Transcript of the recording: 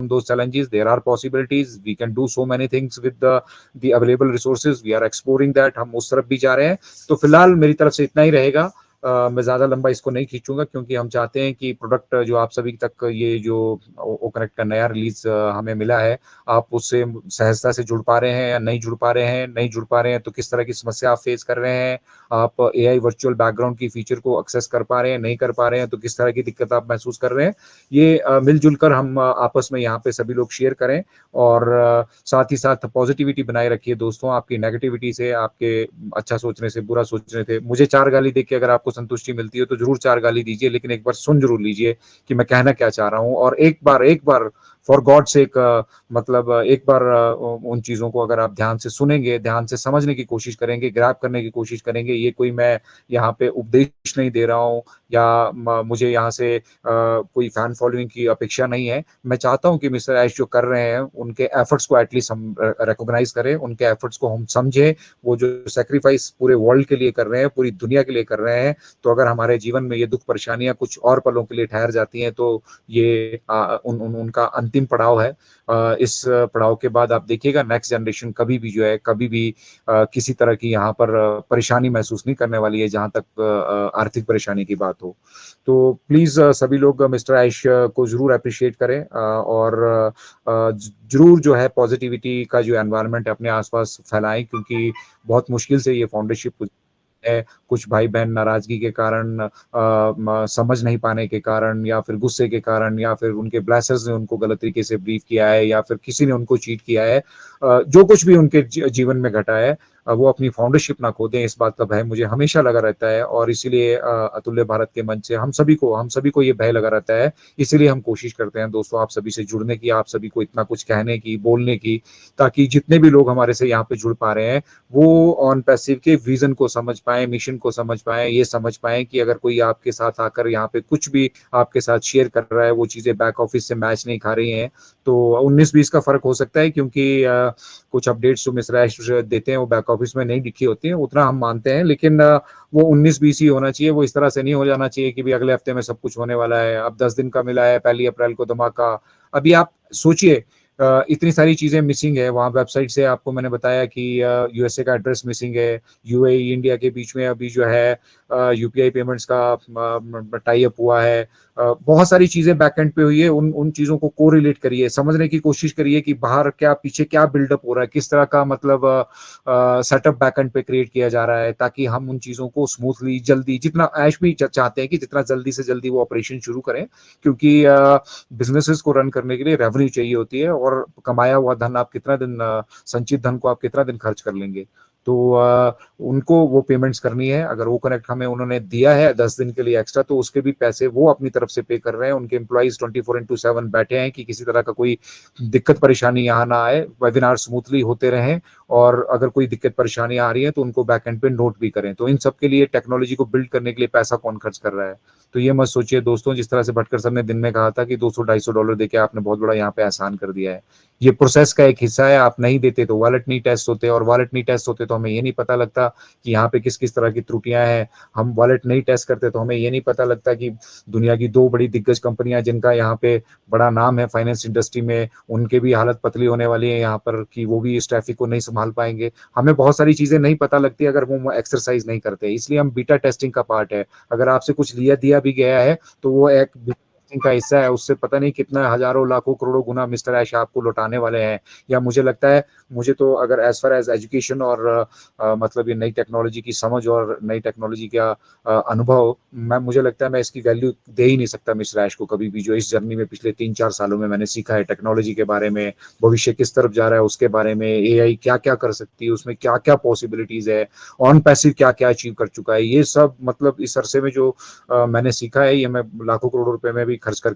those challenges. There are possibilities. We can do so many things with the available resources. We are exploring that. हम उस तरफ भी जा रहे हैं. तो फिलहाल मेरी तरफ से इतना ही रहेगा. मैं ज़्यादा लंबा इसको नहीं खींचूंगा क्योंकि हम चाहते हैं कि प्रोडक्ट जो आप सभी तक ये जो ओ कनेक्ट का नया रिलीज हमें मिला है, आप उससे सहजता से जुड़ पा रहे हैं या नहीं जुड़ पा रहे हैं. नहीं जुड़ पा रहे हैं तो किस तरह की समस्या आप फेस कर रहे हैं. आप एआई वर्चुअल बैकग्राउंड की फीचर को एक्सेस कर पा रहे हैं, नहीं कर पा रहे हैं तो किस तरह की दिक्कत आप महसूस कर रहे हैं. ये मिलजुल कर हम आपस में यहाँ पे सभी लोग शेयर करें और साथ ही साथ पॉजिटिविटी बनाए रखिए दोस्तों. आपकी नेगेटिविटी से, आपके अच्छा सोचने से, बुरा सोचने से, मुझे 4 गाली देख के अगर आपको संतुष्टि मिलती है तो जरूर 4 गाली दीजिए, लेकिन एक बार सुन जरूर लीजिए कि मैं कहना क्या चाह रहा हूँ. और एक बार फॉर गॉड सेक मतलब एक बार उन चीजों को अगर आप ध्यान से सुनेंगे, ध्यान से समझने की कोशिश करेंगे, ग्रैब करने की कोशिश करेंगे. ये कोई मैं यहाँ पे उपदेश नहीं दे रहा हूँ या मुझे यहाँ से कोई फैन फॉलोइंग की अपेक्षा नहीं है. मैं चाहता हूँ कि मिस्टर ऐश जो कर रहे हैं उनके एफर्ट्स को एटलीस्ट हम रिकॉग्नाइज करें, उनके एफर्ट्स को हम समझें. वो जो सेक्रीफाइस पूरे वर्ल्ड के लिए कर रहे हैं, पूरी दुनिया के लिए कर रहे हैं, तो अगर हमारे जीवन में ये दुख परेशानियां कुछ और पलों के लिए ठहर जाती हैं तो ये उनका अंतिम पड़ाव है. इस पड़ाव के बाद आप देखिएगा नेक्स्ट जनरेशन कभी भी जो है, कभी भी किसी तरह की यहाँ पर परेशानी महसूस नहीं करने वाली है जहां तक आर्थिक परेशानी की बात हो. तो प्लीज सभी लोग मिस्टर ऐश को जरूर अप्रिशिएट करें और जरूर जो है पॉजिटिविटी का जो एनवायरनमेंट है अपने आसपास फैलाएं, क्योंकि बहुत मुश्किल से ये फाउंडरशिप है. कुछ भाई बहन नाराजगी के कारण, समझ नहीं पाने के कारण, या फिर गुस्से के कारण, या फिर उनके ब्लेसर्स ने उनको गलत तरीके से ब्रीफ किया है, या फिर किसी ने उनको चीट किया है, जो कुछ भी उनके जीवन में घटा है, वो अपनी फाउंडरशिप ना खो दें, इस बात का भय मुझे हमेशा लगा रहता है. और इसीलिए अतुल्य भारत के मंच से हम सभी को ये भय लगा रहता है. इसीलिए हम कोशिश करते हैं दोस्तों आप सभी से जुड़ने की, आप सभी को इतना कुछ कहने की, बोलने की, ताकि जितने भी लोग हमारे से यहाँ पे जुड़ पा रहे हैं वो ऑन पैसिव के विजन को समझ पाए, मिशन को समझ पाए, ये समझ पाए कि अगर कोई आपके साथ आकर यहाँ पे कुछ भी आपके साथ शेयर कर रहा है, वो चीजें बैक ऑफिस से मैच नहीं खा रही हैं, तो 19-20 का फर्क हो सकता है. क्योंकि कुछ अपडेट्स जो मिस्टर ऐश देते हैं वो बैक ऑफिस में नहीं लिखी होती है, उतना हम मानते हैं, लेकिन वो 19-20 ही होना चाहिए. वो इस तरह से नहीं हो जाना चाहिए कि भी अगले हफ्ते में सब कुछ होने वाला है, अब 10 दिन का मिला है, 1 अप्रैल को धमाका. अभी आप सोचिए, इतनी सारी चीजें मिसिंग है वहाँ वेबसाइट से. आपको मैंने बताया कि यूएसए का एड्रेस मिसिंग है, यूएई इंडिया के बीच में अभी जो है यूपीआई पेमेंट्स का टाई अप हुआ है. बहुत सारी चीजें बैकएंड पे हुई है. उन चीजों को कोरिलेट करिए, समझने की कोशिश करिए कि बाहर क्या, पीछे क्या बिल्डअप हो रहा है, किस तरह का मतलब सेटअप बैकएंड पे क्रिएट किया जा रहा है, ताकि हम उन चीजों को स्मूथली, जल्दी, जितना ऐश भी चाहते हैं कि जितना जल्दी से जल्दी वो ऑपरेशन शुरू करें, क्योंकि बिजनेसेस को रन करने के लिए रेवेन्यू चाहिए होती है, और कमाया हुआ धन आप कितना दिन, संचित धन को आप कितना दिन खर्च कर लेंगे. तो उनको वो पेमेंट्स करनी है. अगर वो कनेक्ट हमें उन्होंने दिया है 10 दिन के लिए एक्स्ट्रा, तो उसके भी पैसे वो अपनी तरफ से पे कर रहे हैं. उनके एम्प्लॉइज 24/7 बैठे हैं कि किसी तरह का कोई दिक्कत परेशानी यहाँ ना आए, वेबिनार स्मूथली होते रहें, और अगर कोई दिक्कत परेशानी आ रही है तो उनको बैकएंड पे नोट भी करें. तो इन सब के लिए टेक्नोलॉजी को बिल्ड करने के लिए पैसा कौन खर्च कर रहा है. तो ये मत सोचिए दोस्तों, जिस तरह से भटकर सर ने दिन में कहा था कि $200-250 देके आपने बहुत बड़ा यहाँ पे एहसान कर दिया है. ये प्रोसेस का एक हिस्सा है. आप नहीं देते तो वॉलेट नहीं टेस्ट होते, और वॉलेट नहीं टेस्ट होते तो हमें ये नहीं पता लगता कि यहाँ पे किस किस तरह की त्रुटियां हैं. हम वॉलेट नहीं टेस्ट करते तो हमें ये नहीं पता लगता कि दुनिया की 2 बड़ी दिग्गज कंपनियां जिनका यहाँ पे बड़ा नाम है फाइनेंस इंडस्ट्री में, उनके भी हालत पतली होने वाली है यहाँ पर, कि वो भी इस ट्रैफिक को नहीं संभाल पाएंगे. हमें बहुत सारी चीजें नहीं पता लगती अगर वो एक्सरसाइज नहीं करते. इसलिए हम बीटा टेस्टिंग का पार्ट है. अगर आपसे कुछ लिया दिया भी गया है तो वो एक का हिस्सा है. उससे पता नहीं कितना हजारों लाखों करोड़ों गुना मिस्टर ऐश आपको लौटाने वाले हैं. या मुझे लगता है, मुझे तो अगर एज फार एज एजुकेशन और मतलब ये नई टेक्नोलॉजी की समझ और नई टेक्नोलॉजी का अनुभव, मुझे लगता है मैं इसकी वैल्यू दे ही नहीं सकता मिस्टर ऐश को कभी भी. जो इस जर्नी में पिछले 3-4 सालों में मैंने सीखा है टेक्नोलॉजी के बारे में, भविष्य किस तरफ जा रहा है उसके बारे में, एआई क्या क्या कर सकती है, उसमें क्या क्या पॉसिबिलिटीज है, ऑन पैसिव क्या क्या अचीव कर चुका है, ये सब मतलब इस अरसे में जो मैंने सीखा है, ये मैं लाखों करोड़ों रुपए में भी खर्च करके